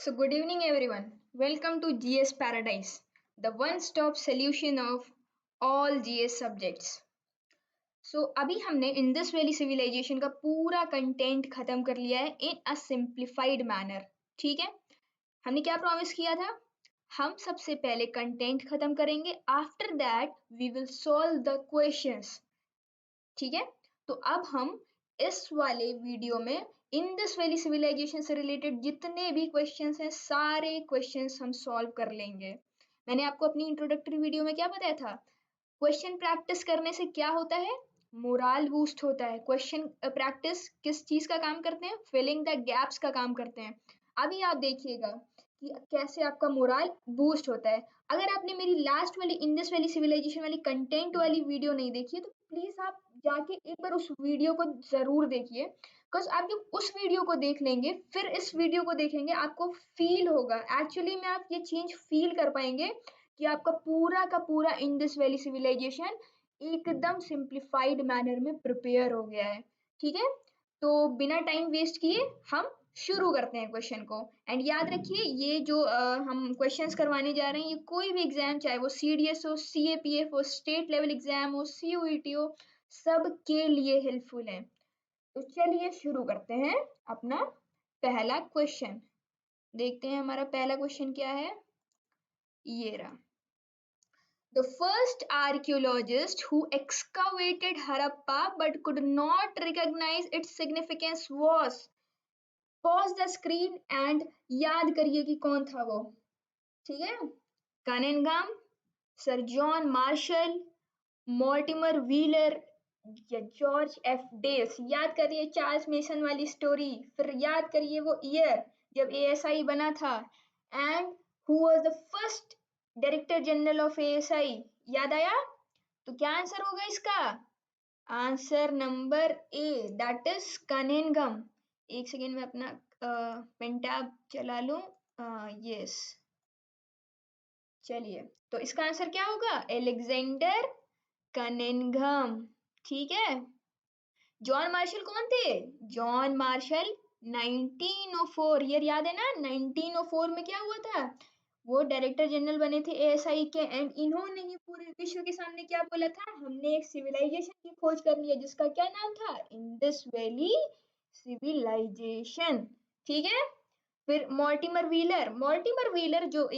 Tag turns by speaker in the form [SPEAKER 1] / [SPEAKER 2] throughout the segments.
[SPEAKER 1] So, good evening, everyone. Welcome to GS Paradise, the one stop solution of all GS subjects. अभी हमने Indus valley civilisation का पूरा content खत्म कर लिया है इन अ सिंप्लीफाइड मैनर. ठीक है, हमने क्या प्रॉमिस किया था? हम सबसे पहले कंटेंट खत्म करेंगे, after that we will solve the questions. ठीक है, तो अब हम इस वाले वीडियो में इंडस वैली सिविलाइजेशन से रिलेटेड जितने भी क्वेश्चंस हैं सारे क्वेश्चंस हम सॉल्व कर लेंगे. मैंने आपको अपनी इंट्रोडक्टरी वीडियो में क्या बताया था? क्वेश्चन प्रैक्टिस करने से क्या होता है? मोराल बूस्ट होता है. क्वेश्चन प्रैक्टिस किस चीज का काम करते हैं? फिलिंग द गैप्स का काम करते हैं. अभी आप देखिएगा कि कैसे आपका मोराल बूस्ट होता है. अगर आपने मेरी लास्ट वाली इंडस वैली सिविलाइजेशन वाली कंटेंट वाली वीडियो नहीं देखी है तो प्लीज आप जाके एक बार उस वीडियो को जरूर देखिए. बिकॉज आप जब उस वीडियो को देख लेंगे फिर इस वीडियो को देखेंगे आपको फील होगा, एक्चुअली में आप ये चेंज फील कर पाएंगे कि आपका पूरा का पूरा इंडस वैली सिविलाइजेशन एकदम सिंप्लीफाइड मैनर में प्रिपेयर हो गया है. ठीक है, तो बिना टाइम वेस्ट किए हम शुरू करते हैं क्वेश्चन को. एंड याद रखिए ये जो हम क्वेश्चंस करवाने जा रहे हैं ये कोई भी एग्जाम, चाहे वो CDS हो, CAPF हो, स्टेट लेवल एग्जाम हो, CUET हो, सबके लिए हेल्पफुल है. तो चलिए शुरू करते हैं अपना पहला क्वेश्चन. देखते हैं हमारा पहला क्वेश्चन क्या है. ये रहा. The first archaeologist who excavated Harappa but could not recognize its significance was. Pause the screen and याद करिए कि कौन था वो. ठीक है, Cunningham, sir John Marshall, Mortimer wheeler या जॉर्ज एफ डेल्स. याद करिए चार्ल्स मेसन वाली स्टोरी, फिर याद करिए वो ईयर जब ASI बना था. And who was the first director general of ASI. याद आया? तो क्या आंसर होगा इसका? Answer number A, that is Cunningham. एक सेकेंड में अपना पेन टैब चला लूं. यस, चलिए तो इसका आंसर क्या होगा? Alexander Cunningham. ठीक है, जॉन मार्शल कौन थे? जॉन मार्शल 1904, ईयर याद है ना? 1904 में क्या हुआ था? वो डायरेक्टर जनरल बने थे ASI के. एंड इन्होंने ही पूरे विश्व के सामने क्या बोला था? हमने एक सिविलाइजेशन की खोज कर ली है जिसका क्या नाम था? Indus valley civilization. ठीक है, फिर मॉर्टिमर व्हीलर जो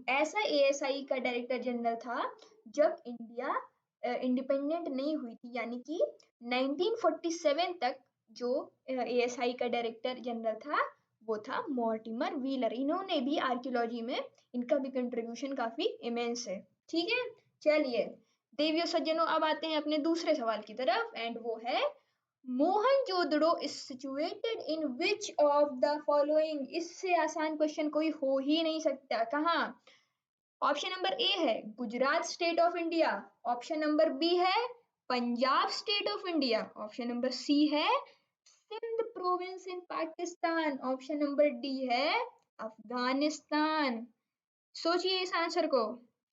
[SPEAKER 1] ऐसा ASI का डायरेक्टर जनरल था जब इंडिया इंडिपेंडेंट नहीं हुई थी, यानी कि 1947 तक जो ASI का डायरेक्टर जनरल था वो था मॉर्टिमर व्हीलर. इन्होंने भी आर्कियोलॉजी में, इनका भी कंट्रीब्यूशन काफी इमेंस है. ठीक है, चलिए देवियों सज्जनों अब आते हैं अपने दूसरे सवाल की तरफ. एंड वो है Mohenjodaro is situated in which of the following. इससे आसान क्वेश्चन कोई हो ही नहीं सकता. कहाँ? ऑप्शन नंबर ए है Gujarat state of India, option number B है Punjab state of India, option number C है Sindh province in Pakistan, option number D है अफगानिस्तान. सोचिए इस आंसर को,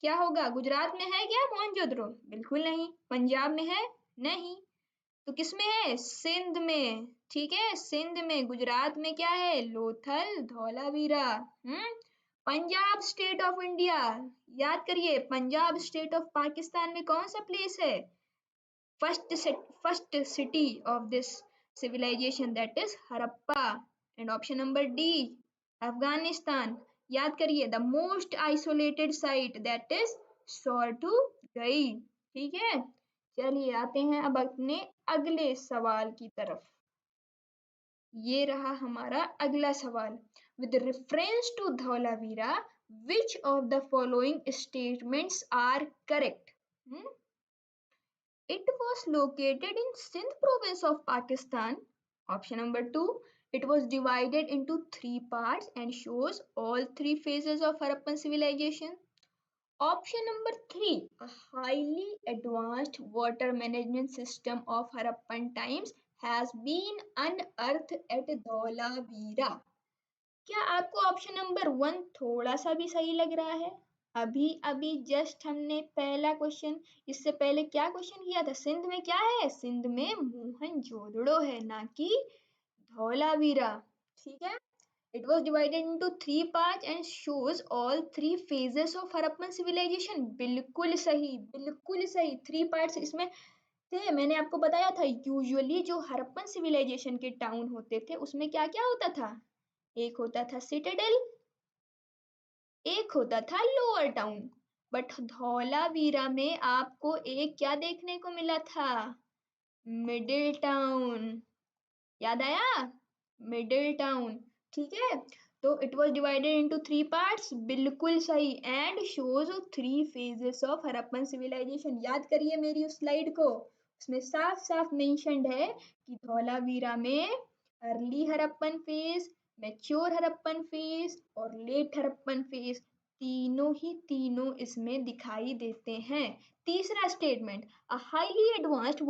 [SPEAKER 1] क्या होगा? गुजरात में है क्या मोहनजोदड़ो? बिल्कुल नहीं. पंजाब में है? नहीं. तो किस में है? सिंध में. ठीक है, सिंध में. गुजरात में क्या है? Lothal, Dholavira. Punjab state of India, याद करिए पंजाब स्टेट ऑफ पाकिस्तान में कौन सा प्लेस है? First city of this civilization that is Harappa. And option number D Afghanistan. याद करिए the most isolated site that is Shortugai. ठीक है, चलिए आते हैं अब अपने अगले सवाल की तरफ. ये रहा हमारा अगला सवाल. With reference to Dholavira which of the following statements are correct? It was located in Sindh province of Pakistan. Option number 2, it was divided into 3 parts and shows all 3 phases of Harappan civilization. Option number 3, a highly advanced water management system of Harappan times has been unearthed at Dhaulavira. क्या आपको option number 1 थोड़ा सा भी सही लग रहा है? अभी अभी जस्ट हमने पहला क्वेश्चन, इससे पहले क्या क्वेश्चन किया था? सिंध में क्या है? सिंध में मोहनजोदड़ो है, ना कि धौलावीरा. ठीक है, It was divided into 3 parts and shows all 3 phases of Harappan civilization. बिल्कुल सही, बिल्कुल सही. 3 parts इसमें थे. मैंने आपको बताया था यूजुअली जो हड़प्पन सिविलाइजेशन के टाउन होते थे उसमें क्या क्या होता था. एक होता था सिटाडेल, एक होता था लोअर टाउन. बट धौलावीरा में आपको एक क्या देखने को मिला था, मिडिल टाउन. याद आया, मिडिल टाउन. ठीक है, तो it was divided into 3 parts. बिल्कुल सही. And shows 3 phases of Harappan civilization. याद करिए मेरी उस स्लाइड को, उसमें साफ साफ मेंशन्ड है कि धौलावीरा में early Harappan phase, mature Harappan phase और लेट हड़प्पन फेज तीनों ही तीनों इसमें दिखाई देते हैं. तीसरा statement, a highly advanced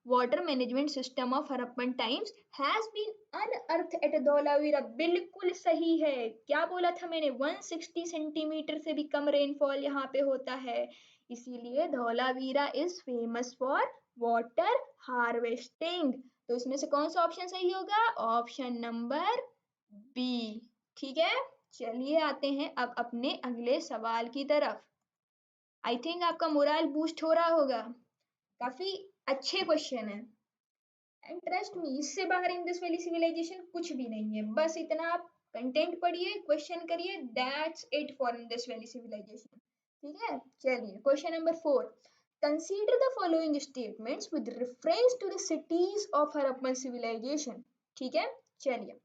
[SPEAKER 1] water management system of Harappan times has been unearth at Dholavira. बिल्कुल सही है. क्या बोला था मैंने, 160 सेंटीमीटर से भी कम रेनफॉल यहाँ पे होता है, इसीलिए Dholavira is famous for water harvesting. तो इसमें से कौन सा ऑप्शन सही होगा, ऑप्शन नंबर बी. ठीक है, चलिए आते हैं अब अपने अगले सवाल की तरफ. आई थिंक आपका मोरल बूस्ट हो रहा होगा, काफी अच्छे क्वेश्चन है. एंड ट्रस्ट मी, इससे बाहर इन दिस वैली सिविलाइजेशन कुछ भी नहीं है. बस इतना आप कंटेंट पढ़िए, क्वेश्चन करिए, that's it for in this valley civilization. ठीक है, चलिए question number 4. Consider the following statements with reference to the cities of Harappan civilization. ठीक है, चलिए.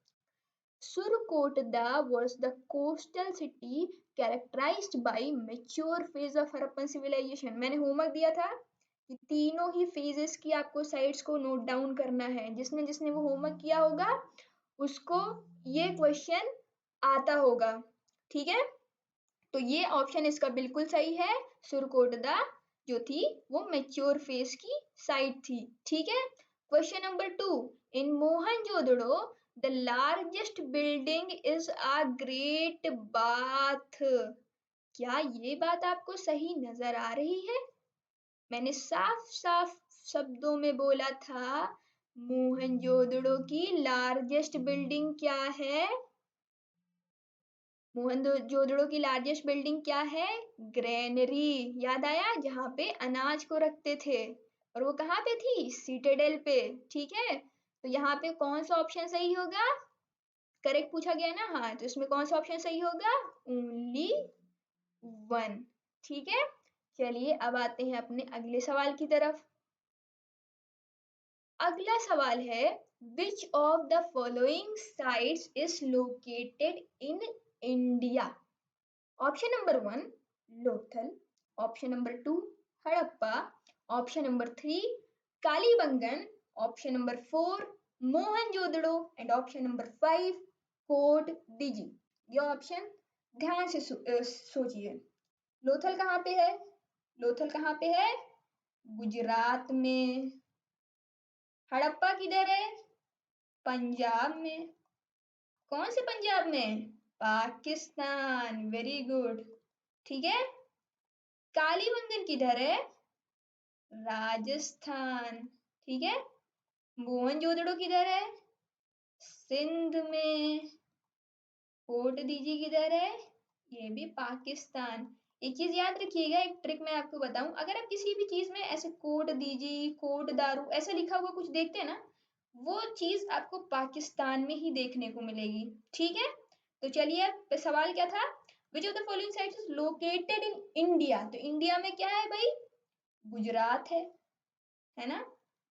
[SPEAKER 1] Surkotda was the coastal city characterized by mature phase of Harappan civilization. मैंने homework दिया था कि तीनों ही फेजेस की आपको साइट्स को नोट डाउन करना है. जिसने जिसने वो होमवर्क किया होगा उसको ये क्वेश्चन आता होगा. ठीक है, तो ये ऑप्शन इसका बिल्कुल सही है. सुरकोटदा जो थी वो मैच्योर फेज की साइट थी. ठीक है, question number 2. In Mohenjodaro the largest building is a great bath. क्या ये बात आपको सही नजर आ रही है? मैंने साफ साफ शब्दों में बोला था, मोहनजोदड़ो की लार्जेस्ट बिल्डिंग क्या है, मोहनजोदड़ो की लार्जेस्ट बिल्डिंग क्या है, ग्रेनरी. याद आया, जहाँ पे अनाज को रखते थे, और वो कहाँ पे थी, सिटाडेल पे. ठीक है, तो यहाँ पे कौन सा ऑप्शन सही होगा, करेक्ट पूछा गया ना, हाँ, तो इसमें कौन सा ऑप्शन सही होगा, ओनली 1. ठीक है, चलिए अब आते हैं अपने अगले सवाल की तरफ. अगला सवाल है, which of the following sites is located in India. Option number 1 Lothal, option number 2 Harappa, option number 3 Kalibangan, option number 4 Mohenjodaro and option number 5 Kot Diji. ये ऑप्शन ध्यान से सोचिए. लोथल कहाँ पे है, लोथल कहाँ पे है, गुजरात में. हड़प्पा किधर है, पंजाब में. कौन से पंजाब में, पाकिस्तान. Very good. ठीक है, कालीबंगन किधर है, राजस्थान. ठीक है, मोहनजोदड़ो किधर है, सिंध में. कोट दीजी किधर है, ये भी पाकिस्तान. एक चीज याद रखिएगा, एक ट्रिक मैं आपको बताऊं, अगर आप किसी भी चीज में ऐसे कोट दीजी, कोट दारू ऐसा लिखा हुआ कुछ देखते हैं ना, वो चीज आपको पाकिस्तान में ही देखने को मिलेगी. ठीक है, तो चलिए सवाल क्या था, विच of the following sites is located in India. तो इंडिया में क्या है भाई, गुजरात है ना,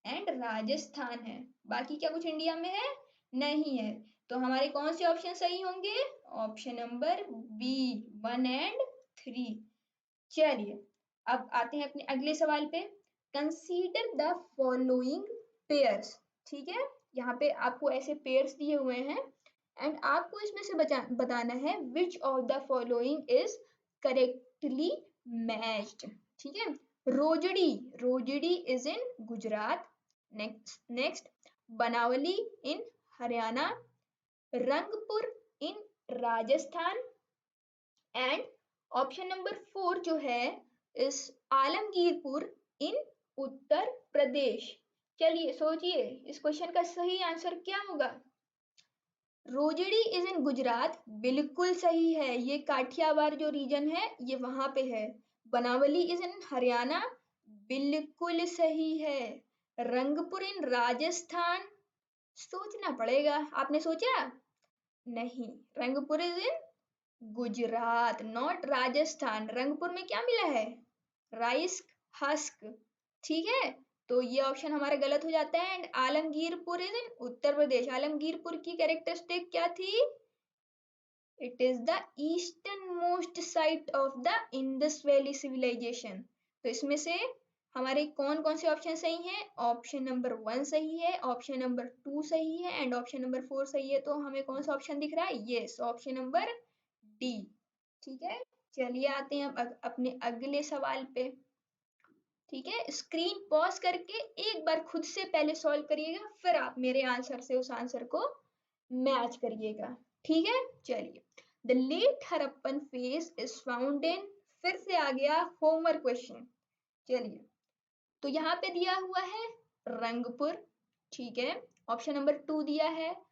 [SPEAKER 1] एंड राजस्थान है. बाकी क्या कुछ इंडिया में है, नहीं है. तो हमारे कौन से ऑप्शन सही होंगे, ऑप्शन नंबर बी 1 एंड 3. चलिए अब आते हैं अपने अगले सवाल पे. Consider the following pairs. ठीक है, यहाँ पे आपको ऐसे पेयर्स दिए हुए हैं एंड आपको इसमें से बताना है which of the following is correctly matched. ठीक है, Rojdi, Rojdi is in Gujarat. Next Banawali in Haryana, Rangpur in Rajasthan, and option number 4 जो है इस आलमगीरपुर इन उत्तर प्रदेश. चलिए सोचिए इस क्वेश्चन का सही आंसर क्या होगा. रोजड़ी इज इन गुजरात, बिल्कुल सही है, ये काठियावाड़ जो रीजन है ये वहां पे है। बनावली इज इन हरियाणा, बिल्कुल सही है। रंगपुर इन राजस्थान, सोचना पड़ेगा, आपने सोचा? नहीं, Rangpur is in Gujarat, not Rajasthan. Rangpur में क्या मिला है? राइस हस्क, ठीक है। तो ये ऑप्शन हमारा गलत हो जाता है। And Alamgirpur is in Uttar Pradesh. Alamgirpur की कैरेक्टरिस्टिक क्या थी? It is the easternmost site of the Indus valley civilization. तो इसमें से हमारे कौन कौन से ऑप्शन सही हैं? ऑप्शन नंबर 1 सही है, ऑप्शन नंबर 2 सही है एंड ऑप्शन नंबर 4 सही है। तो हमें कौन सा ऑप्शन दिख रहा है? यस, ऑप्शन नंबर डी, ठीक है। चलिए आते हैं अब अपने अगले सवाल पे, ठीक है। स्क्रीन पॉज करके एक बार खुद से पहले सॉल्व करिएगा, फिर आप मेरे आंसर से उस आंसर को मैच करिएगा, ठीक है। चलिए, the late Harappan phase is found in, फिर से आ गया होमवर्क क्वेश्चन। चलिए, तो यहाँ पे दिया हुआ है रंगपुर, ठीक है। ऑप्शन नंबर 2 दिया है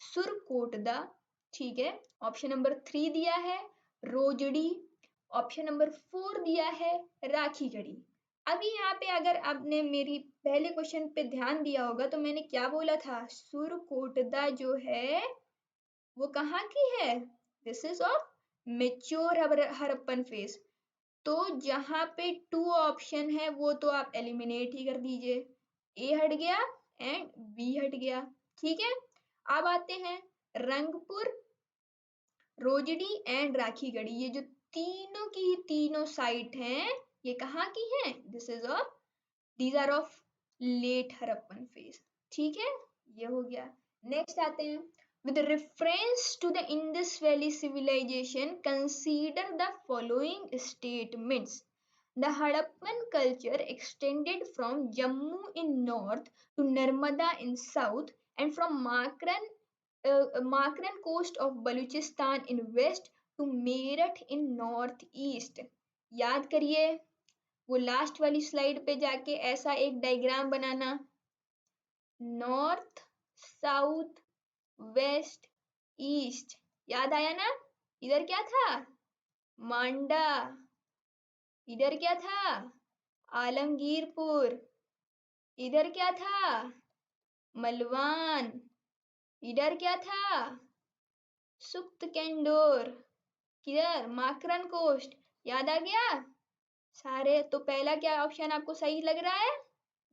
[SPEAKER 1] सुरकोटदा, ठीक है। ऑप्शन नंबर 3 दिया है रोजड़ी, ऑप्शन नंबर 4 दिया है राखीगढ़ी। अभी यहाँ पे अगर आपने मेरी पहले क्वेश्चन पे ध्यान दिया होगा तो मैंने क्या बोला था? सुरकोटदा जो है वो कहाँ की है? This is of mature Harappan phase. तो जहां पे 2 ऑप्शन है वो तो आप एलिमिनेट ही कर दीजिए, ए हट गया एंड बी हट गया, ठीक है। अब आते हैं रंगपुर, रोजड़ी एंड राखीगढ़ी, ये जो तीनों की तीनों साइट हैं ये कहाँ की हैं? This is of, these are of late Harappan phase, ठीक है। ये हो गया। नेक्स्ट आते हैं, with reference to the Indus Valley civilization, consider the following statements. The Harappan culture extended from Jammu in north to Narmada in south and from Makran coast of Baluchistan in west to Meerut in northeast. याद करिए, वो last वाली slide पे जाके ऐसा एक diagram बनाना, north, south, waste, east, याद आया ना? इधर क्या था? मांडा, इधर क्या था? आलमगीरपुर, इधर क्या था? मलवान, इधर क्या था? सुक्त केंडोर, किधर? माकरन कोस्ट, याद आ गया सारे? तो पहला क्या ऑप्शन आपको सही लग रहा है?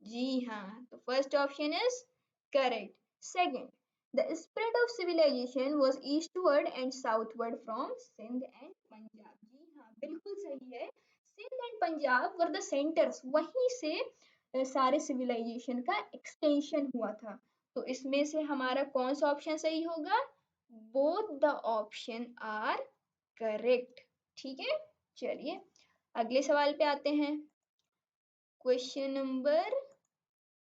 [SPEAKER 1] जी हाँ, तो first option is correct. Second, the spread of civilization was eastward and southward from Sindh and Punjab. जी हाँ, बिल्कुल सही है। Sindh and Punjab were the centres, वहीं से सारे सिविलाइजेशन का एक्सटेंशन हुआ था। तो इसमें से हमारा कौन सा ऑप्शन सही होगा? Both the option are correct, ठीक है। चलिए अगले सवाल पे आते हैं, question number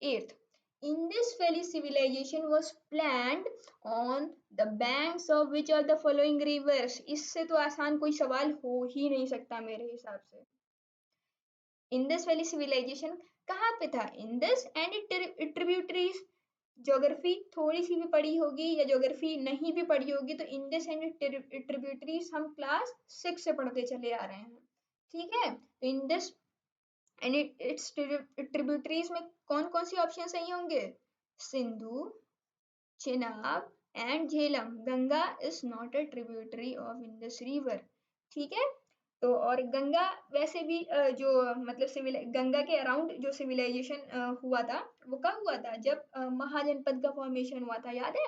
[SPEAKER 1] 8th. Indus Valley civilization was planned on the banks of which of the following rivers? इससे तो आसान कोई सवाल हो ही नहीं सकता मेरे हिसाब से। इंडस वैली सिविलाइजेशन कहाँ पे था? इंडस एंड ट्रिब्यूटरीज, ज्योग्राफी थोड़ी सी भी पढ़ी होगी या ज्योग्राफी नहीं भी पढ़ी होगी तो इंडस एंड ट्रिब्यूटरीज हम क्लास 6 से पढ़ते चले आ रहे हैं, ठीक है। तो इंडस एंड इट्स ट्रिब्यूटरीज में कौन कौन सी ऑप्शन सही होंगे? Sindhu, Chenab and Jhelum. Ganga is not a tributary of Indus river, ठीक है। तो और गंगा वैसे भी जो मतलब सिविल गंगा के अराउंड जो सिविलाइजेशन हुआ था वो कब हुआ था? जब महाजनपद का फॉर्मेशन हुआ था, याद है?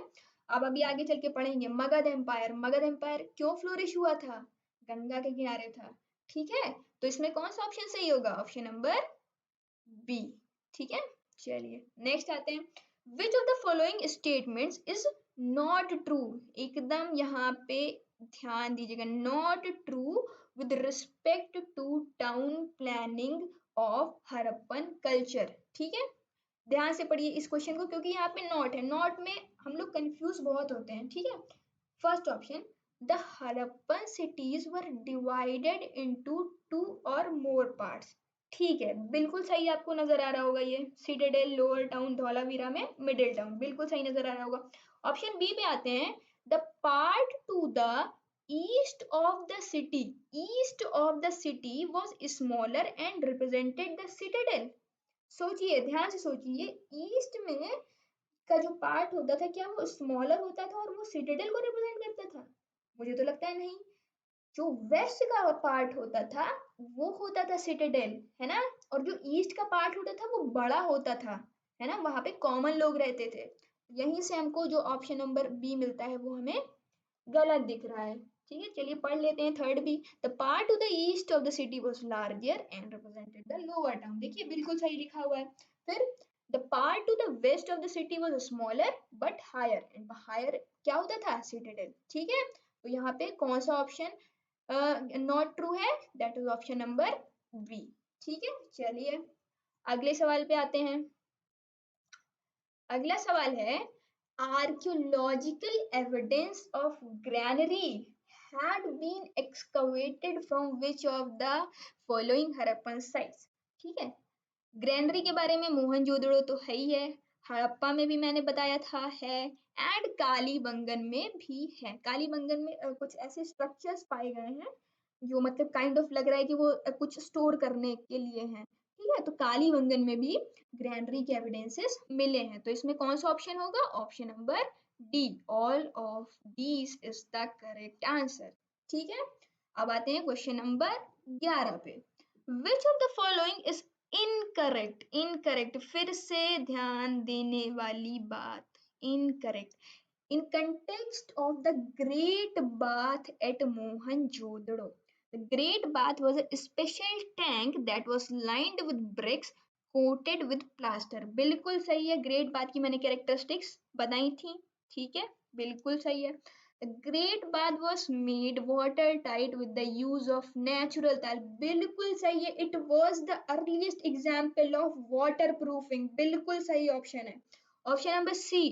[SPEAKER 1] अब अभी आगे चल के पढ़ेंगे मगध एम्पायर। मगध एम्पायर क्यों फ्लोरिश हुआ था? गंगा के किनारे था, ठीक है। तो इसमें कौन सा ऑप्शन सही होगा? ऑप्शन नंबर बी, ठीक है। चलिए नेक्स्ट आते हैं, which of the following statements is not true? एकदम यहाँ पे ध्यान दीजिएगा, not true with respect to town planning of Harappan culture, ठीक है। ध्यान से पढ़िए इस क्वेश्चन को क्योंकि यहाँ पे नॉट है, नॉट में हम लोग कंफ्यूज बहुत होते हैं, ठीक है। First option, the Harappan cities were divided into 2 और मोर पार्ट्स, ठीक है, बिल्कुल सही आपको नजर आ रहा होगा ये, सिटाडेल, लोअर टाउन, धौलावीरा में मिडिल टाउन, बिल्कुल सही नजर आ रहा होगा। ऑप्शन बी पे आते हैं, the part to the east of the city was smaller and represented the Citadel. सोचिए, ध्यान से सोचिए, ईस्ट में का जो पार्ट होता था क्या वो स्मॉलर होता था और वो सिटाडेल को रिप्रेजेंट करता था? मुझे तो लगता है नहीं। जो वेस्ट का पार्ट होता था वो होता था सिटाडेल, है ना? और जो ईस्ट का पार्ट होता था वो बड़ा होता था, है ना? वहां पे कॉमन लोग रहते थे। यहीं से हमको जो ऑप्शन नंबर बी मिलता है वो हमें गलत दिख रहा है। ठीक है, चलिए पढ़ लेते हैं थर्ड भी। The part to the east of the city was larger and represented the lower town. देखिए बिल्कुल सही लिखा हुआ है। फिर the part to the west of the city was smaller but higher, and higher क्या होता था? सिटाडेल। ठीक है, तो यहाँ पे कौन सा ऑप्शन नॉट ट्रू है? That is option number B. ठीक है, चलिए अगले सवाल पे आते हैं। अगला सवाल है, archaeological evidence of granary had been excavated from which of the following Harappan sites? ठीक है, ग्रैनरी के बारे में मोहनजोदड़ो तो है ही है, हड़प्पा में भी मैंने बताया था है, एंड कालीबंगन में भी है। कालीबंगन में कुछ ऐसे स्ट्रक्चर्स पाए गए हैं जो मतलब काइंड ऑफ लग रहा है कि वो कुछ स्टोर करने के लिए हैं। ठीक है, तो कालीबंगन में भी ग्रैनरी के एविडेंसेस मिले हैं। तो इसमें कौन सा ऑप्शन होगा? Option number D, all of these is the correct answer. ठीक है, अब आते हैं क्वेश्चन नंबर 11 पे। विच of the following is incorrect? Incorrect, फिर से ध्यान देने वाली बात, incorrect. In context of the Great Bath at Mohenjo-daro, the Great Bath was a special tank that was lined with bricks coated with plaster. बिल्कुल सही है, ग्रेट बाथ की मैंने कैरेक्टरिस्टिक्स बताई थी। ठीक है, बिल्कुल सही है। The Great Bath was made watertight with the use of natural tile. बिल्कुल सही है, it was the earliest example of waterproofing. बिल्कुल सही ऑप्शन है। Option number C,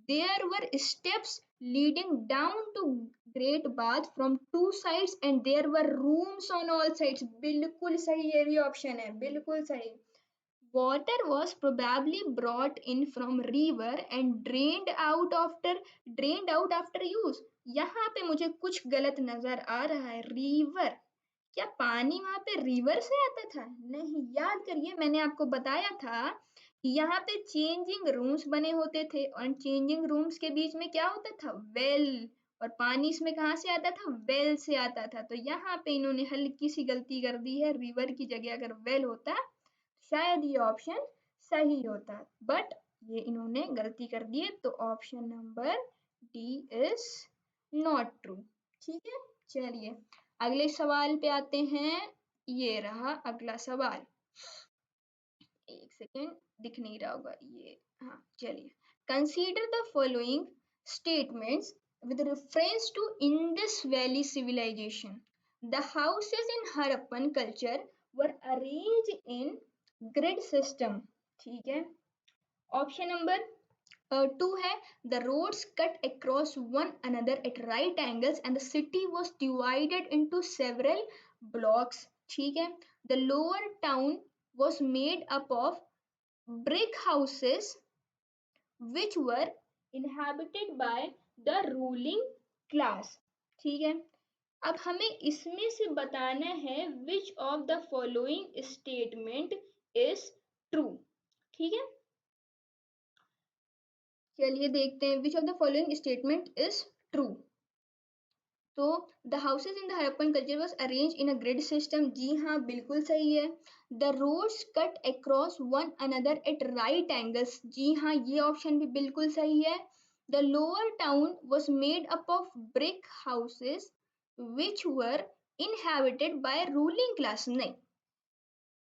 [SPEAKER 1] there were steps leading down to Great Bath from two sides and there were rooms on all sides. बिल्कुल सही, ये भी ऑप्शन है, बिल्कुल सही। Water was probably brought in from river and drained out after use. यहाँ पे मुझे कुछ गलत नजर आ रहा है। रिवर, क्या पानी वहां पे रिवर से आता था? नहीं, याद करिए मैंने आपको बताया था कि यहाँ पे चेंजिंग रूम्स बने होते थे और चेंजिंग रूम्स के बीच में क्या होता था? वेल। और पानी इसमें कहाँ से आता था? वेल से आता था। तो यहाँ पे इन्होंने हल्की सी गलती कर दी है, रिवर की जगह अगर वेल होता शायद ये ऑप्शन सही होता, बट ये इन्होंने गलती कर दी है, तो option number D is not true. ठीक है, चलिए अगले सवाल पे आते हैं। ये रहा अगला सवाल, एक सेकेंड, दिख नहीं रहा होगा ये, हाँ चलिए। Consider the following statements with reference to Indus Valley civilization. The houses in Harappan culture were arranged in grid system. ठीक है, ऑप्शन नंबर 2 है, the roads cut across one another at right angles and the city was divided into several blocks. ठीक है, the lower town was made up of brick houses which were inhabited by the ruling class. ठीक है, अब हमें इसमें से बताना है which of the following statement is true. ठीक है, चलिए देखते हैं which of the following statement is true. तो the houses in the Harappan culture was arrange in a grid system, जी हाँ बिल्कुल सही है। The roads cut across one another at right angles, जी हाँ ये ऑप्शन भी बिल्कुल सही है। The lower town was made up of brick houses which were inhabited by ruling class, नहीं,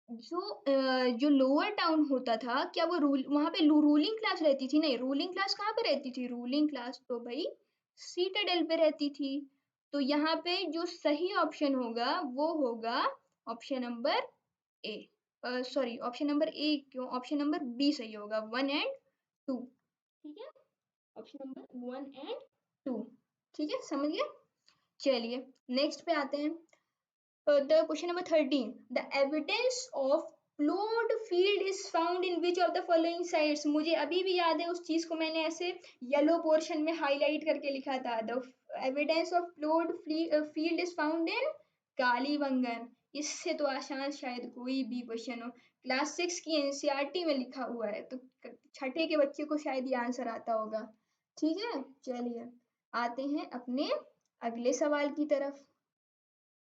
[SPEAKER 1] जो लोअर टाउन होता था क्या वो वहां पे रूलिंग क्लास रहती थी? नहीं, रूलिंग क्लास कहाँ पे रहती थी? रूलिंग क्लास तो भाई सीटाडेल पे रहती थी। तो यहाँ पे जो सही ऑप्शन होगा वो होगा ऑप्शन नंबर ए, सॉरी ऑप्शन नंबर ए क्यों, ऑप्शन नंबर बी सही होगा, 1 एंड 2। ठीक है, ऑप्शन नंबर 1 एंड 2। ठीक है, समझ गए? चलिए नेक्स्ट पे आते हैं। The question number 13, the evidence of प्लोड field is found in which of the following sites, मुझे अभी भी याद है उस चीज को मैंने ऐसे येलो पोर्शन में हाईलाइट करके लिखा था। The evidence of प्लोड field is found इन कालीबंगन। इससे तो आसान शायद कोई भी क्वेश्चन हो, क्लास 6 की एनसीईआरटी में लिखा हुआ है, तो छठे के बच्चे को शायद ये आंसर आता होगा। ठीक है, चलिए आते हैं अपने अगले सवाल की तरफ।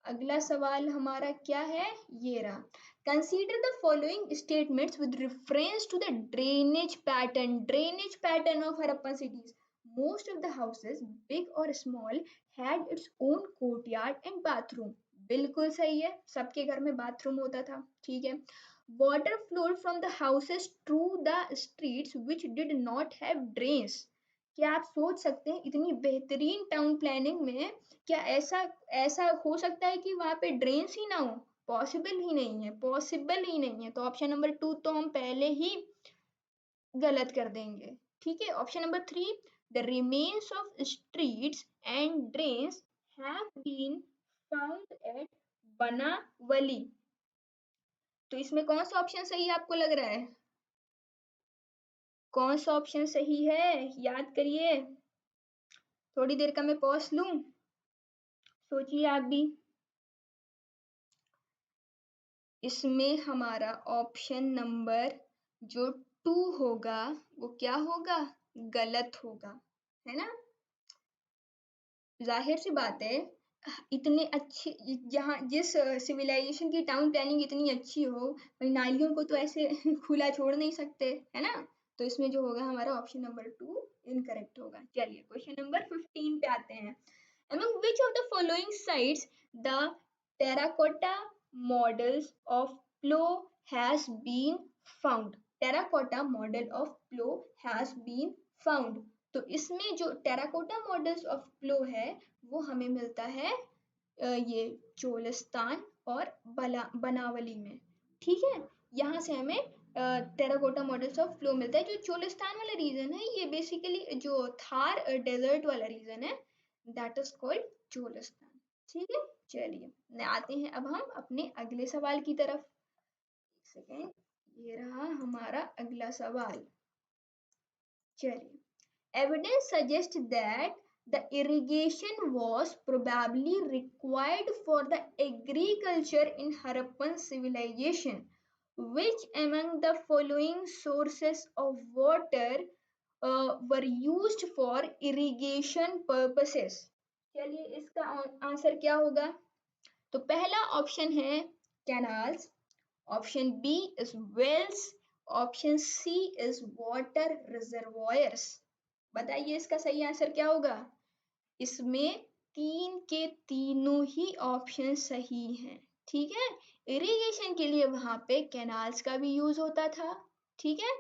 [SPEAKER 1] अगला सवाल हमारा क्या है, ये रहा। Consider the following statements with reference to the drainage pattern of Harappan cities. Most of the houses, big और small, had its own courtyard and bathroom. बिल्कुल सही है, सबके घर में बाथरूम होता था। ठीक है। Water flowed from the houses through the streets which did not have drains. क्या आप सोच सकते हैं इतनी बेहतरीन टाउन प्लानिंग में क्या ऐसा ऐसा हो सकता है कि वहां पे ड्रेन्स ही ना हो? पॉसिबल ही नहीं है, पॉसिबल ही नहीं है। तो ऑप्शन नंबर 2 तो हम पहले ही गलत कर देंगे। ठीक है, option number 3, the remains of streets and drains have been found at Banawali. तो इसमें कौन सा ऑप्शन सही आपको लग रहा है? कौन सा ऑप्शन सही है, याद करिए। थोड़ी देर का मैं पॉज लूं, सोचिए आप भी। इसमें हमारा ऑप्शन नंबर जो 2 होगा वो क्या होगा, गलत होगा, है ना। जाहिर सी बात है, इतने अच्छे जहाँ जिस सिविलाइजेशन की टाउन प्लानिंग इतनी अच्छी हो, वही नालियों को तो ऐसे खुला छोड़ नहीं सकते, है ना। तो इसमें जो होगा हमारा ऑप्शन नंबर 2 इनकरेक्ट होगा। चलिए क्वेश्चन नंबर 15 पे आते हैं। Among which of the following sites the terracotta models of plow has been found? Terracotta model of plow has been found. तो इसमें जो टेराकोटा मॉडल्स ऑफ प्लो है वो हमें मिलता है ये चोलिस्तान और बनावली में। ठीक है, यहाँ से हमें टेराकोटा मॉडल्स ऑफ फ्लो मिलता है। जो चोलिस्तान वाला रीजन है ये बेसिकली जो थार डेजर्ट वाला रीजन है, दैट इज कॉल्ड चोलिस्तान। ठीक है, चलिए आते हैं अब हम अपने अगले सवाल की तरफ। एक सेकेंड, ये रहा हमारा अगला सवाल। चलिए, evidence suggests that the irrigation was probably required for the agriculture in Harappan civilization. Which among the following sources of water were used for irrigation purposes? चलिए इसका आंसर क्या होगा। तो पहला ऑप्शन है canals, option B is wells, option C is water reservoirs. बताइए इसका सही आंसर क्या होगा। इसमें 3 के तीनों ही ऑप्शन सही हैं। ठीक है, इरिगेशन के लिए वहां पे कैनाल्स का भी यूज होता था, ठीक है,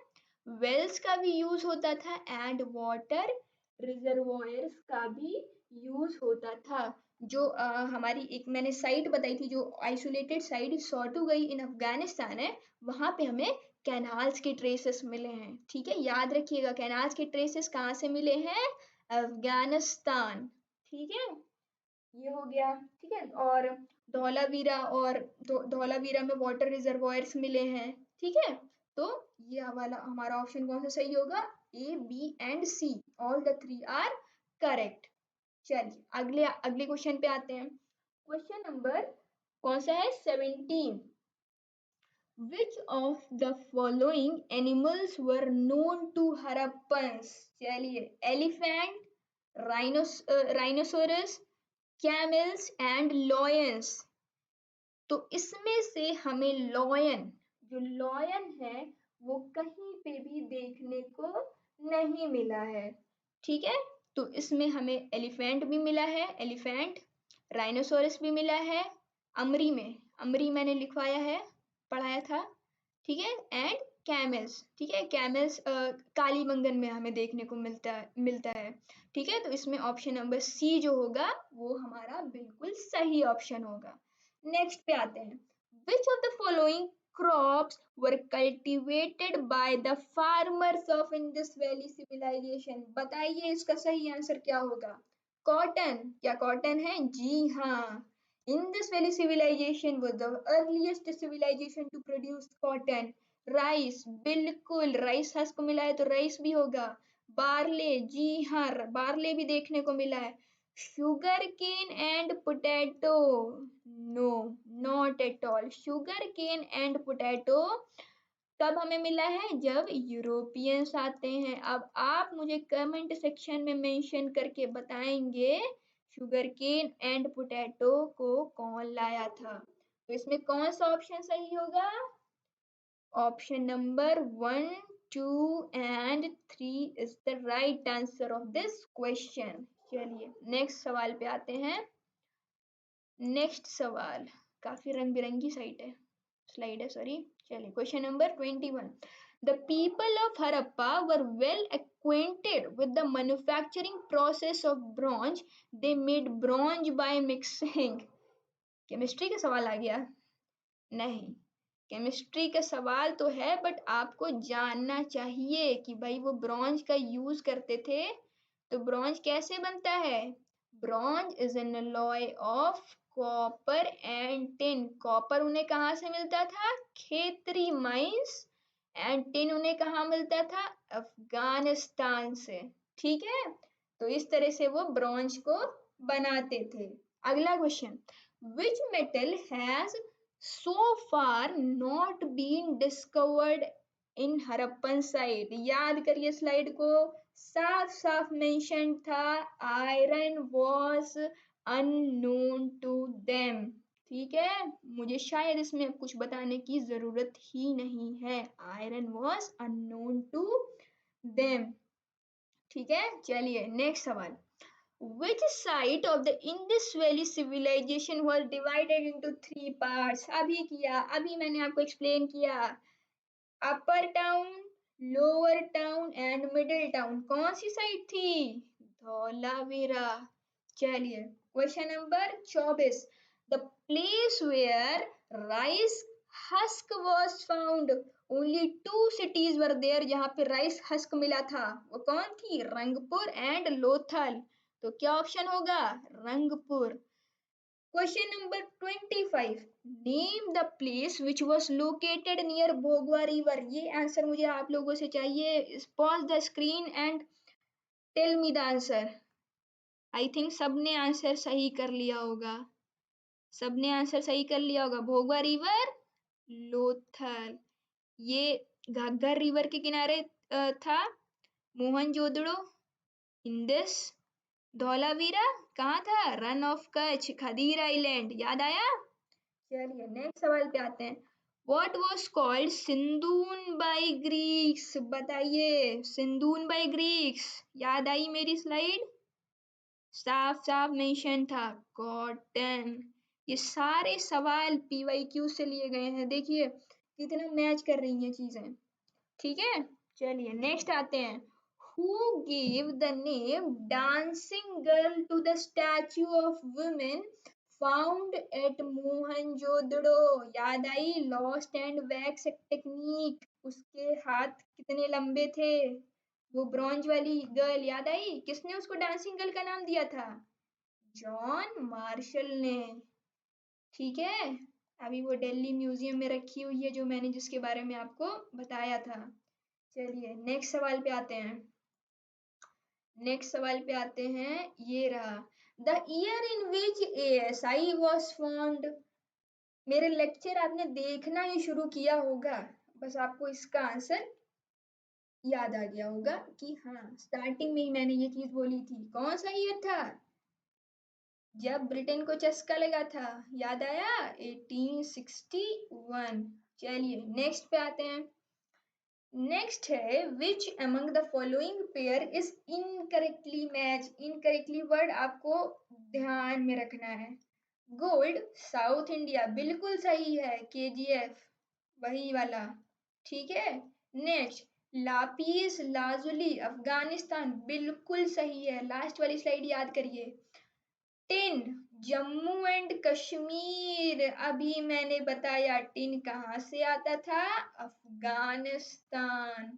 [SPEAKER 1] वेल्स का भी यूज होता था एंड वाटर रिजर्वॉयर्स का भी यूज होता था। जो हमारी एक मैंने साइट बताई थी, जो आइसोलेटेड साइट सॉर्टू गई इन अफगानिस्तान है, वहां पे हमें कैनाल्स के ट्रेसेस मिले हैं। ठीक है, याद रखिएगा कैनाल्स के ट्रेसेस कहाँ से मिले हैं, अफगानिस्तान। ठीक है, ये हो गया। ठीक है, और धौलावीरा और धौलावीरा में वाटर रिजर्वॉयर्स मिले हैं। ठीक है, तो ये वाला हमारा ऑप्शन कौन सा सही होगा, A B and C, all the 3 are correct. चलिए अगले अगले क्वेश्चन पे आते हैं। क्वेश्चन नंबर कौन सा है, 17। Which of the following animals were known to Harappans? चलिए, elephant, rhinoceros, camels and lions। तो इसमें से हमें लॉयन, जो लॉयन है वो कहीं पे भी देखने को नहीं मिला है। ठीक है, तो इसमें हमें एलिफेंट भी मिला है, एलिफेंट, राइनोसोरस भी मिला है, अमरी मैंने लिखवाया है, पढ़ाया था। ठीक है, एंड कैमल्स। ठीक है, कैमल्स कालीबंगन में हमें देखने को मिलता है। ठीक है, तो इसमें ऑप्शन नंबर सी जो होगा वो हमारा बिल्कुल सही ऑप्शन होगा। नेक्स्ट पे आते हैं। Which of the following crops were cultivated by the farmers of Indus Valley civilization? बताइए इसका सही आंसर क्या होगा। कॉटन, क्या कॉटन है, जी हाँ, Indus Valley civilization was the earliest civilization to produce cotton. Rice, बिल्कुल राइस हस्क मिला है तो राइस भी होगा. बार्ले, जी हाँ बार्ले भी देखने को मिला है. Sugar cane and potato, no not at all. Sugar cane and potato कब हमें मिला है? जब यूरोपियंस आते हैं. अब आप मुझे कमेंट सेक्शन में मेंशन करके बताएंगे शुगर केन एंड पोटैटो को कौन लाया था. तो इसमें कौन सा ऑप्शन सही होगा? Option number 1, 2 and 3 is the right answer of this question. चलिए नेक्स्ट सवाल पे आते हैं. नेक्स्ट सवाल काफी रंग बिरंगी स्लाइड है सॉरी. चलिए question number 21. The people of Harappa were well acquainted with the manufacturing process of bronze. They made bronze by mixing. Chemistry का सवाल आ गया? नहीं, केमिस्ट्री का सवाल तो है बट आपको जानना चाहिए कि भाई वो ब्रॉन्ज का यूज करते थे. तो ब्रॉन्ज कैसे बनता है? Bronze is an alloy of copper and tin. Copper उन्हें कहाँ से मिलता था? खेतरी माइंस. एंड टिन उन्हें कहाँ मिलता था? अफगानिस्तान से. ठीक है, तो इस तरह से वो ब्रॉन्ज को बनाते थे. अगला question. Which metal has so far not been discovered in Harappan site? याद करिए स्लाइड को, साफ साफ मेंशन था iron was unknown to them. ठीक है, मुझे शायद इसमें अब कुछ बताने की जरूरत ही नहीं है. Iron was unknown to them. ठीक है, चलिए नेक्स्ट सवाल. Which site of the Indus Valley civilization was divided into 3 parts? अभी मैंने आपको explain किया. Upper town, lower town and middle town. कौन सी साइड थी? धौलावीरा. चलिए question number 24. The place where rice husk was found. Only 2 cities were there जहां पे राइस हस्क मिला था. वो कौन थी? रंगपुर एंड लोथल. तो क्या ऑप्शन होगा? Rangpur. Question number 25. Name the place which was located near Bhogava river. ये आंसर मुझे आप लोगों से चाहिए. Pause the screen and tell me the answer. I think सबने आंसर सही कर लिया होगा. भोगवा रिवर, लोथल. ये घग्गर रिवर के किनारे था. मोहनजोदड़ो, इंडस. धौलावीरा कहाँ था? Run of Kutch, Khadir island. याद आया? चलिए नेक्स्ट सवाल पे आते हैं. What was called sindon by Greeks? बताइए, सिंधून बाई ग्रीक्स. याद आई मेरी स्लाइड? साफ साफ मेंशन था कॉटन. ये सारे सवाल PYQ से लिए गए हैं. देखिए कितना मैच कर रही हैं चीजें. ठीक है, चलिए नेक्स्ट आते हैं. Who gave the name dancing girl to the statue of women found at Mohenjodaro? याद आई? Lost and wax technique. उसके हाथ कितने लंबे थे? वो ब्रॉन्ज वाली गर्ल याद आई? किसने उसको डांसिंग गर्ल का नाम दिया था? जॉन मार्शल ने. ठीक है, अभी वो दिल्ली म्यूजियम में रखी हुई है जो मैंने जिसके बारे में आपको बताया था. चलिए नेक्स्ट सवाल पे आते हैं. ये रहा. The year in which ASI was formed. मेरे लेक्चर आपने देखना ही शुरू किया होगा, बस आपको इसका आंसर याद आ गया होगा कि हाँ स्टार्टिंग में ही मैंने ये चीज बोली थी. कौन सा ईयर था? जब ब्रिटेन को चस्का लगा था. याद आया? 1861. चलिए नेक्स्ट पे आते हैं. नेक्स्ट है which among the following pair is incorrectly match. Incorrectly word आपको ध्यान में रखना है. गोल्ड साउथ इंडिया बिल्कुल सही है. KGF वही वाला. ठीक है, नेक्स्ट लापीस लाजुली अफगानिस्तान बिल्कुल सही है. लास्ट वाली स्लाइड याद करिए. Tin Jammu and Kashmir. अभी मैंने बताया टिन कहाँ से आता था? अफगानिस्तान.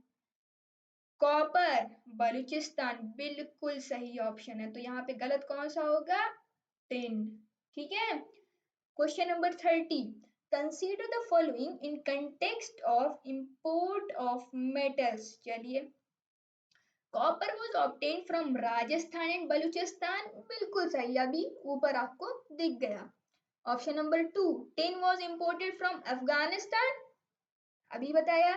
[SPEAKER 1] कॉपर बलूचिस्तान बिल्कुल सही ऑप्शन है. तो यहाँ पे गलत कौन सा होगा? टिन. ठीक है, question number 30, consider the following in context of import of metals. चलिए, copper was obtain from Rajasthan and Balochistan, बिल्कुल सही, अभी ऊपर आपको दिख गया। Option number 2, tin was imported from Afghanistan, अभी बताया,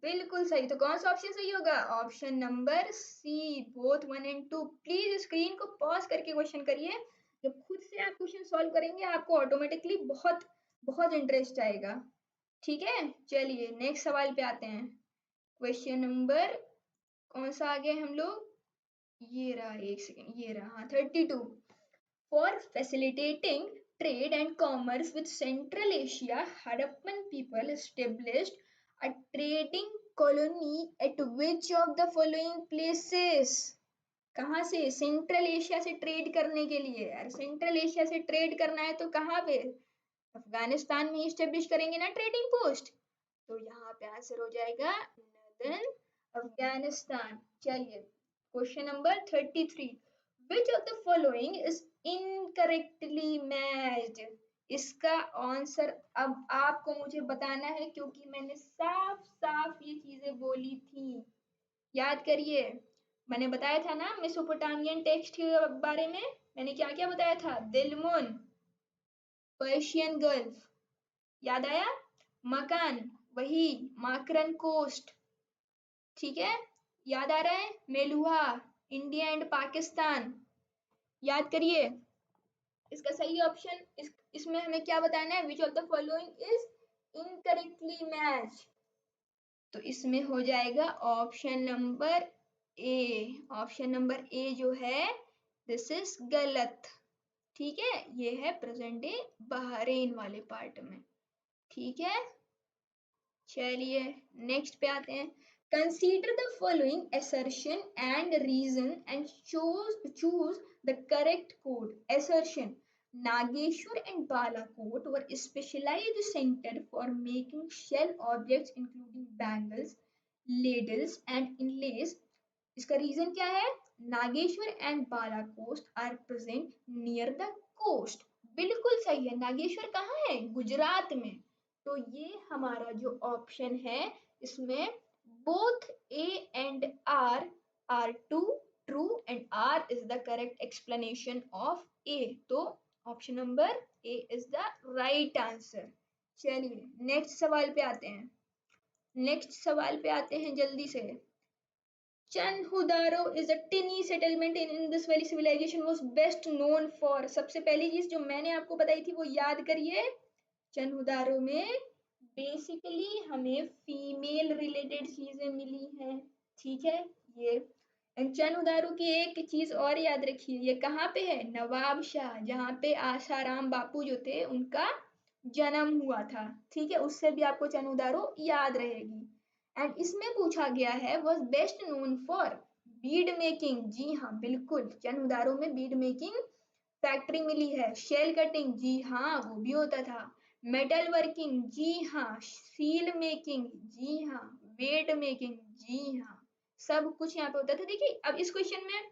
[SPEAKER 1] बिल्कुल सही। तो कौन सा ऑप्शन सही होगा? Option number C, both 1 and 2। Please screen को पॉज करके क्वेश्चन करिए, जब खुद से आप क्वेश्चन सॉल्व करेंगे आपको ऑटोमेटिकली बहुत बहुत इंटरेस्ट आएगा। ठीक है, चलिए नेक्स्ट सवाल पे आते हैं। क्वेश्चन नंबर कौन सा आ गए हम लोग, ये रहा, एक सेकेंड, ये रहा, हाँ 32। For facilitating trade and commerce with Central Asia, Harappan people established a trading colony at which of the following places? कहाँ से? सेंट्रल एशिया से ट्रेड करने के लिए यार, सेंट्रल एशिया से ट्रेड करना है तो कहाँ पे? अफगानिस्तान में इस्टेब्लिश करेंगे ना ट्रेडिंग पोस्ट, तो यहाँ पे आंसर हो जाएगा नदन अफगानिस्तान। चलिए question number 33, which of the following is incorrectly matched? इसका आंसर अब आपको मुझे बताना है, क्योंकि मैंने साफ साफ ये चीजें बोली थी, याद करिए। मैंने बताया था ना मेसोपोटामियन टेक्स्ट के बारे में, मैंने क्या क्या बताया था? दिलमुन, पर्शियन गल्फ, याद आया? मकान, वही माकरन कोस्ट, ठीक है, याद आ रहा है? मेलुहा, इंडिया एंड पाकिस्तान, याद करिए। इसका सही ऑप्शन इसमें हमें क्या बताना है? Which of the following is incorrectly match, तो इसमें हो जाएगा option number A. Option number A जो है दिस इज गलत, ठीक है, ये है प्रेजेंट डे बहरीन वाले पार्ट में, ठीक है। चलिए नेक्स्ट पे आते हैं। Consider the following assertion and reason and choose the correct code. assertion, Nageshwar and Balakot were specialized center for making shell objects including bangles, ladles and inlays। इसका reason क्या है? Nageshwar and Balakot are present near the coast, बिल्कुल सही है। नागेश्वर कहाँ है? गुजरात में। तो ये हमारा जो ऑप्शन है इसमें both A and R R true and R is the correct explanation of A, तो option number A is the right answer. चलिए नेक्स्ट सवाल पे आते हैं, नेक्स्ट सवाल पे आते हैं जल्दी से। Chanhudaro is a tiny settlement in Indus Valley civilization was best known for। सबसे पहली चीज जो मैंने आपको बताई थी वो याद करिए। चनहुदारो में बेसिकली हमें फीमेल रिलेटेड चीजें मिली हैं, ठीक है ये। एंड चनहुदारो की एक चीज और याद रखिए, ये कहाँ पे है? नवाब शाह, जहाँ पे आसाराम बापू जो थे उनका जन्म हुआ था, ठीक है, उससे भी आपको चनहुदारो याद रहेगी। एंड इसमें पूछा गया है was best known for bead making, जी हाँ बिल्कुल, चनहुदारो में बीड मेकिंग फैक्ट्री मिली है। शेल कटिंग, जी हाँ वो भी होता था। मेटल वर्किंग, जी हाँ। सील मेकिंग, जी हाँ। वेट मेकिंग, जी हाँ, सब कुछ यहाँ पे होता था। देखिए अब इस क्वेश्चन में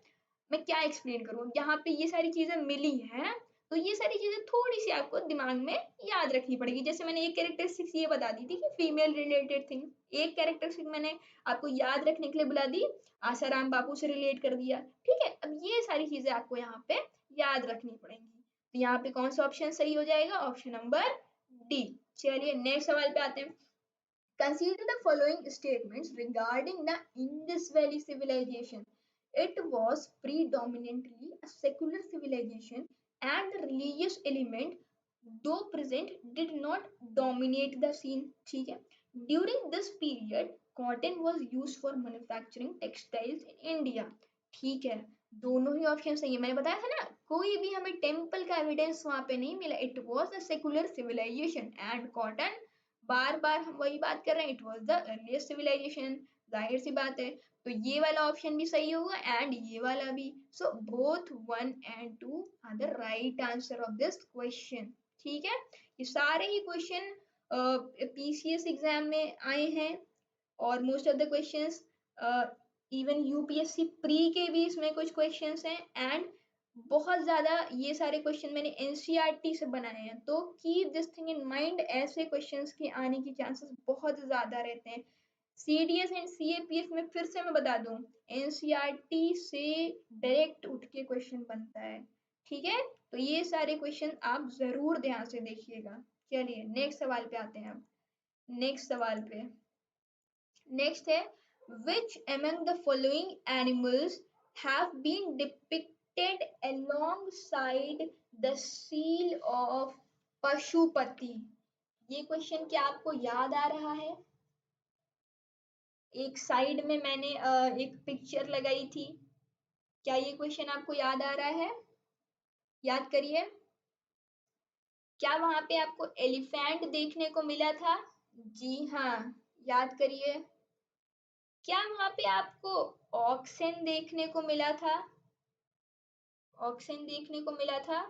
[SPEAKER 1] मैं क्या एक्सप्लेन करूँ, यहाँ पे ये सारी चीजें मिली हैं, तो ये सारी चीजें थोड़ी सी आपको दिमाग में याद रखनी पड़ेगी। जैसे मैंने एक कैरेक्टरिस्टिक्स ये बता दी थी कि फीमेल रिलेटेड थिंग, एक कैरेक्टरिस्टिक मैंने आपको याद रखने के लिए बुला दी, आसाराम बापू से रिलेट कर दिया, ठीक है। अब ये सारी चीजें आपको यहाँ पे याद रखनी पड़ेंगी, तो यहाँ पे कौन सा ऑप्शन सही हो जाएगा? Option number D. चलिए नेक्स्ट सवाल पे आते हैं। Consider the following statements regarding the Indus Valley civilization. It was predominantly a secular civilization and the religious element, though present, did not dominate the scene. ठीक है, during this period cotton was used for manufacturing textiles in India। ठीक है, दोनों ही option सही है। मैंने बताया था ना, कोई भी हमें टेम्पल का एविडेंस वहां पे नहीं मिला। It was a secular civilization and cotton, बार बार हम वही बात कर रहे हैं, it was the earliest civilization, जाहिर सी बात है। तो ये वाला ऑप्शन भी सही होगा एंड ये वाला भी। So both 1 and 2 are the right answer of this question, ठीक है। ये सारे ही क्वेश्चन पीसीएस एग्जाम में आए हैं और most of the questions even UPSC pre के भी इसमें कुछ क्वेश्चंस हैं एंड बहुत ज्यादा ये सारे क्वेश्चन मैंने एनसीईआरटी से बनाए हैं, तो keep this thing in mind, ऐसे क्वेश्चंस के आने की चांसेस बहुत ज्यादा रहते हैं। सीडीएस एंड सीएपीएफ में फिर से मैं बता दूं, एनसीईआरटी से डायरेक्ट उठ के क्वेश्चन बनता है, ठीक है। तो ये सारे क्वेश्चन आप जरूर ध्यान से देखिएगा। चलिए नेक्स्ट सवाल पे आते हैं हम। नेक्स्ट सवाल पे, नेक्स्ट है, which among the following animals have been depicted alongside the seal of Pashupati? ये क्वेश्चन क्या आपको याद आ रहा है? एक साइड में मैंने एक पिक्चर लगाई थी, क्या ये क्वेश्चन आपको याद आ रहा है? याद करिए। क्या वहां पे आपको एलिफेंट देखने को मिला था? जी हाँ, याद करिए। क्या वहां पे आपको ऑक्सन देखने को मिला था? ऑक्सन देखने को मिला था?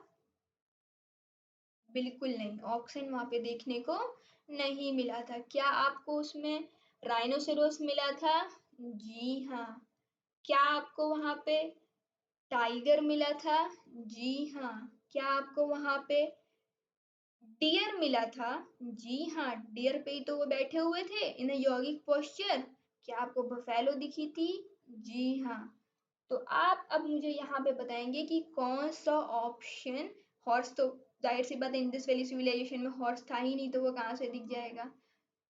[SPEAKER 1] बिल्कुल नहीं, ऑक्सन वहां पे देखने को नहीं मिला था। क्या आपको उसमें राइनोसेरोस मिला था? जी हाँ। क्या आपको वहां पे टाइगर मिला था? जी हाँ। क्या आपको वहां पे डियर मिला था? जी हाँ, डियर पे ही तो वो बैठे हुए थे इन यौगिक पोस्चर। क्या आपको बफेलो दिखी थी? जी हाँ। तो आप अब मुझे यहाँ पे बताएंगे कि कौन सा ऑप्शन, हॉर्स तो जाहिर सी बात है इंडस वैली सिविलाइजेशन में हॉर्स था ही नहीं, तो वो कहाँ से दिख जाएगा।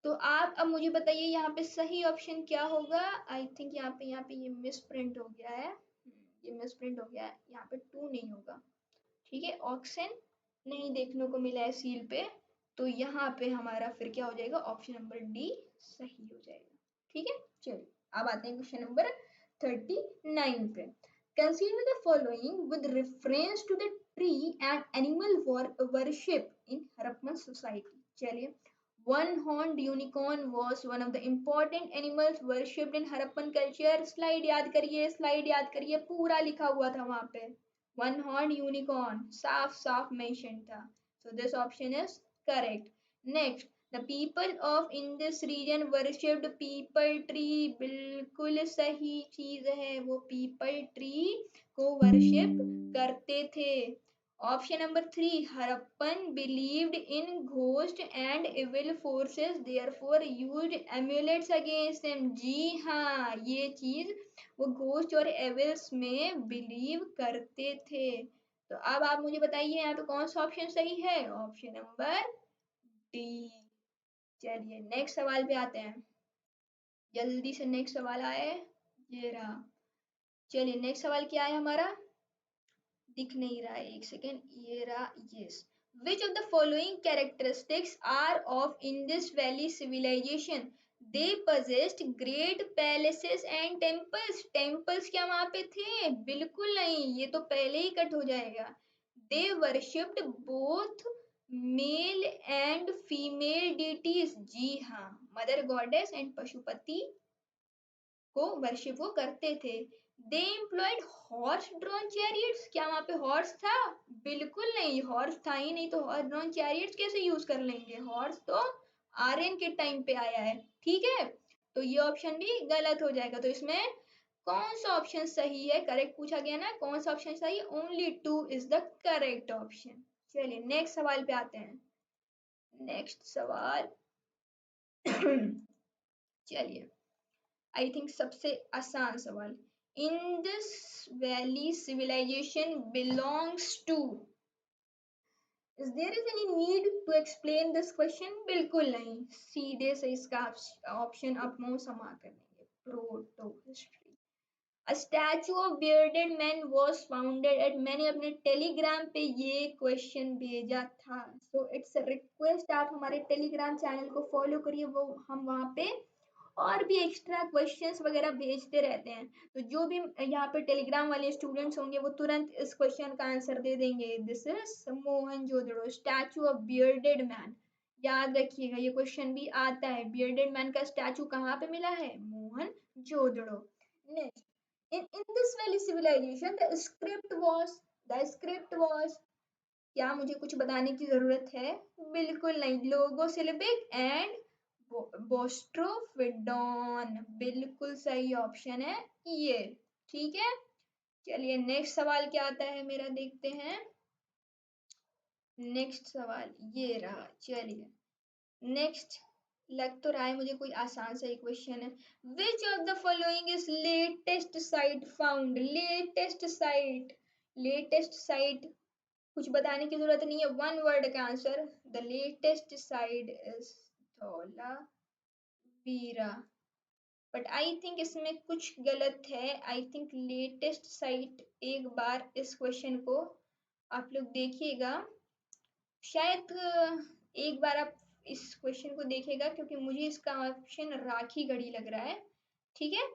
[SPEAKER 1] तो आप अब मुझे बताइए यहाँ पे सही ऑप्शन क्या होगा। आई थिंक यहाँ पे ये मिस प्रिंट हो गया है। ये मिस प्रिंट हो गया है, यहाँ पे टू नहीं होगा, ठीक है। ऑक्सन नहीं देखने को मिला है सील पे, तो यहाँ पे हमारा फिर क्या हो जाएगा, ऑप्शन नंबर डी सही हो जाएगा, ठीक है। चलिए अब आते हैं क्वेश्चन नंबर 39 पे। Consider the following with reference to the tree and animal worship in Harappan society. चलिए, one horned unicorn was one of the important animals worshipped in Harappan culture। Slide याद करिए, स्लाइड याद करिए, पूरा लिखा हुआ था वहां पे, वन हॉर्न यूनिकॉर्न साफ साफ मेंशन था। So this option is correct. Next, the people of in this region worshipped people tree. बिल्कुल सही चीज है, वो पीपल ट्री को वर्शिप करते थे। Option number 3, Harappan believed in ghost and evil forces therefore used amulets against them. जी हाँ, ये चीज वो घोस्ट और एविल्स में बिलीव करते थे। तो अब आप मुझे बताइए यहाँ पे कौन सा ऑप्शन सही है? Option number D. चलिए नेक्स्ट सवाल पे आते हैं, जल्दी से नेक्स्ट सवाल आए, ये रहा। चलिए नेक्स्ट सवाल क्या है हमारा, दिख नहीं रहा है, एक सेकेंड, ये रहा, yes. Which of the following characteristics are of Indus valley civilization? They possessed great palaces and temples। Temples क्या वहां पे थे? बिल्कुल नहीं, ये तो पहले ही कट हो जाएगा। दे worshipped both male and female deities। जी हाँ, मदर गॉडेस एंड पशुपति को वर्शिप वो करते थे। दे एम्प्लॉयड हॉर्स ड्रॉन चैरियट्स। क्या वहां पे हॉर्स था? बिल्कुल नहीं, हॉर्स था ही नहीं, तो हॉर्स ड्रॉन चैरियट्स कैसे यूज कर लेंगे? हॉर्स तो आर्यन के टाइम पे आया है, ठीक है। तो ये ऑप्शन भी गलत हो जाएगा। तो इसमें कौन सा ऑप्शन सही है? करेक्ट पूछा गया ना, कौन सा ऑप्शन सही है? Only two is the correct option. चलिए नेक्स्ट सवाल पे आते हैं। नेक्स्ट सवाल चलिए, आई थिंक सबसे आसान सवाल, Indus valley civilization belongs to, is there is any need to explain this question? बिल्कुल नहीं, सीधे से इसका ऑप्शन आप मुंह समा कर देंगे, proto history. A statue of bearded man was founded at, मैंने अपने टेलीग्राम पे ये क्वेश्चन भेजा था। सो इट्स रिक्वेस्ट, आप हमारे टेलीग्राम चैनल को फॉलो करिए, वो हम वहाँ पे और भी एक्स्ट्रा क्वेश्चंस वगैरह भेजते रहते हैं। तो जो भी यहाँ पे टेलीग्राम वाले स्टूडेंट्स होंगे वो तुरंत इस क्वेश्चन का आंसर दे देंगे। This is Mohenjodaro statue of bearded man. याद रखिएगा, ये क्वेश्चन भी आता है, बियर्डेड मैन का स्टैचू कहाँ पे मिला है? Mohenjodaro. Next, in this valley civilization the script was, क्या मुझे कुछ बताने की जरूरत है? बिल्कुल नहीं, लोगो सिलिबिक एंड बोस्ट्रोफिडॉन। बिल्कुल सही ऑप्शन है ये, ठीक है। चलिए नेक्स्ट सवाल क्या आता है मेरा, देखते हैं। नेक्स्ट सवाल ये रहा। चलिए नेक्स्ट, लग तो रहा है मुझे कोई आसान सा क्वेश्चन है। Which of the following is latest site found? Latest site कुछ बताने की जरूरत नहीं है, वन वर्ड का answer. The latest site is Dholavira. But I think इसमें कुछ गलत है। आई थिंक लेटेस्ट साइट, एक बार इस क्वेश्चन को आप लोग देखिएगा, शायद एक बार आप इस क्वेश्चन को देखिएगा, क्योंकि मुझे इसका ऑप्शन राखी गढ़ी लग रहा है। ठीक है,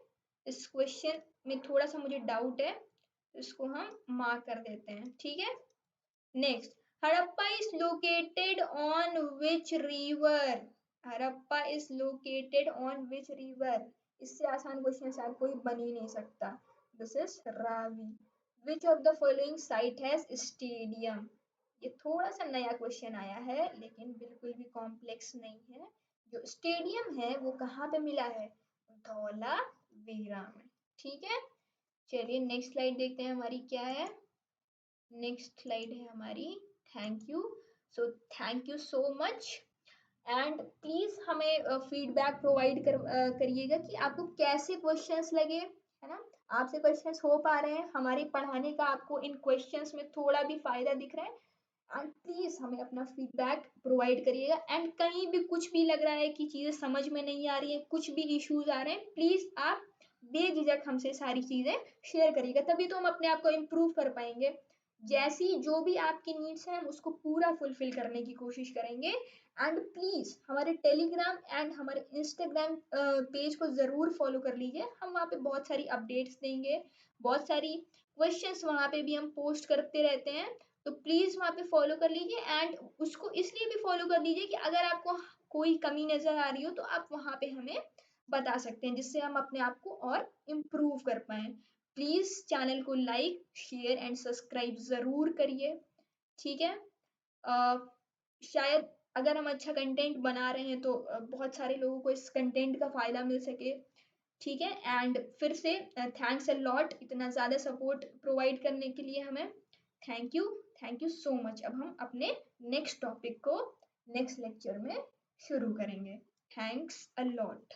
[SPEAKER 1] इस क्वेश्चन में थोड़ा सा मुझे डाउट है, इसको हम मार्क कर देते हैं। ठीक है, next, Harappa is located on which river? Harappa is located on which river? इससे आसान क्वेश्चन शायद कोई बन ही नहीं सकता। This is Ravi. Which of the following site has stadium? ये थोड़ा सा नया क्वेश्चन आया है, लेकिन बिल्कुल भी कॉम्प्लेक्स नहीं है। जो स्टेडियम है वो कहाँ पे मिला है? धौलावीरा में। ठीक है, चलिए नेक्स्ट स्लाइड देखते हैं हमारी क्या है। नेक्स्ट स्लाइड है हमारी thank you. So thank you so much, and please हमें फीडबैक प्रोवाइड करिएगा कि आपको कैसे क्वेश्चंस लगे, है ना। आपसे क्वेश्चंस हो पा रहे हैं, हमारे पढ़ाने का आपको इन क्वेश्चंस में थोड़ा भी फायदा दिख रहा है, एंड प्लीज हमें अपना फीडबैक प्रोवाइड करिएगा। एंड कहीं भी कुछ भी लग रहा है कि चीजें समझ में नहीं आ रही है, कुछ भी इश्यूज आ रहे हैं, प्लीज आप बेझिझक हमसे सारी चीजें शेयर करिएगा, तभी तो हम अपने आप को इम्प्रूव कर पाएंगे। जैसी जो भी आपकी नीड्स हैं हम उसको पूरा फुलफिल करने की कोशिश करेंगे। एंड प्लीज हमारे टेलीग्राम एंड हमारे इंस्टाग्राम पेज को जरूर फॉलो कर लीजिए, हम वहाँ पे बहुत सारी अपडेट्स देंगे, बहुत सारी क्वेश्चंस वहाँ पे भी हम पोस्ट करते रहते हैं, तो प्लीज वहाँ पे फॉलो कर लीजिए। एंड उसको इसलिए भी फॉलो कर लीजिए कि अगर आपको कोई कमी नजर आ रही हो तो आप वहाँ पे हमें बता सकते हैं, जिससे हम अपने आप को और इम्प्रूव कर पाए। प्लीज चैनल को लाइक शेयर एंड सब्सक्राइब जरूर करिए। ठीक है, शायद अगर हम अच्छा कंटेंट बना रहे हैं तो बहुत सारे लोगों को इस कंटेंट का फायदा मिल सके। ठीक है, एंड फिर से थैंक्स अ लॉट इतना ज़्यादा सपोर्ट प्रोवाइड करने के लिए हमें। Thank you so much. अब हम अपने नेक्स्ट टॉपिक को नेक्स्ट लेक्चर में शुरू करेंगे। Thanks a lot.